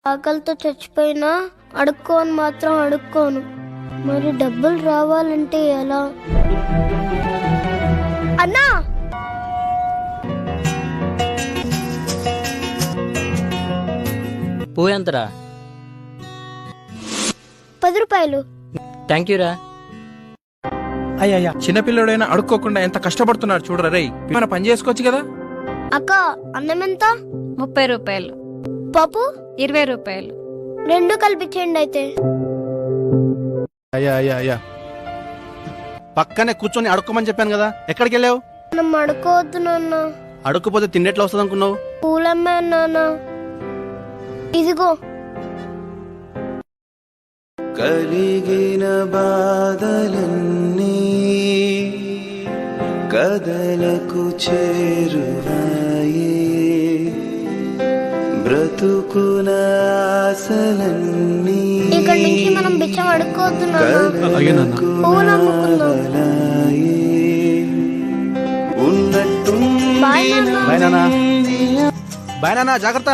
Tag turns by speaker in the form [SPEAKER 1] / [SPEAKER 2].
[SPEAKER 1] ఆకలితో చచ్చిపోయినా అడుక్కోని మాత్రం అడుక్కోను. మరి డబ్బులు రావాలంటే ఎలా? అన్నా,
[SPEAKER 2] పువ్వు ఎంతరా?
[SPEAKER 1] 10 రూపాయలు.
[SPEAKER 2] థ్యాంక్ యూ రా.
[SPEAKER 3] అయ్యా చిన్నపిల్లడైనా అడుక్కోకుండా ఎంత కష్టపడుతున్నాడు చూడరా రేయ్. మన పని చేసుకోవచ్చు కదా.
[SPEAKER 1] అక్క, అన్నం ఎంత?
[SPEAKER 4] 30 రూపాయలు.
[SPEAKER 1] పప్పు
[SPEAKER 4] 20 రూపాయలు.
[SPEAKER 1] 2 కలిపించండి అయితే.
[SPEAKER 5] అయ్యా పక్కనే కూర్చొని అడుక్కోమని చెప్పాను కదా, ఎక్కడికి వెళ్ళావు?
[SPEAKER 1] మనం అడుకోవద్దు నాన్న.
[SPEAKER 5] అడుక్కపోతే తిండెట్లా వస్తుంది అనుకున్నావు?
[SPEAKER 1] పూలమ్మే నాన్న. ఇదిగో.
[SPEAKER 6] కలిగిన బాధలన్నీ కదలకు చేరువాయే, బ్రతుకున ఆశలన్నీ
[SPEAKER 1] ఇక్కడి నుంచి మనం బిచ్చం అడుక్కోవద్దు నాన్న. పూలు అమ్ముకుందాం.
[SPEAKER 6] ఉన్నట్టు
[SPEAKER 1] బాయ్ నాన్న.
[SPEAKER 5] బాయ్ నానా, జాగ్రత్త.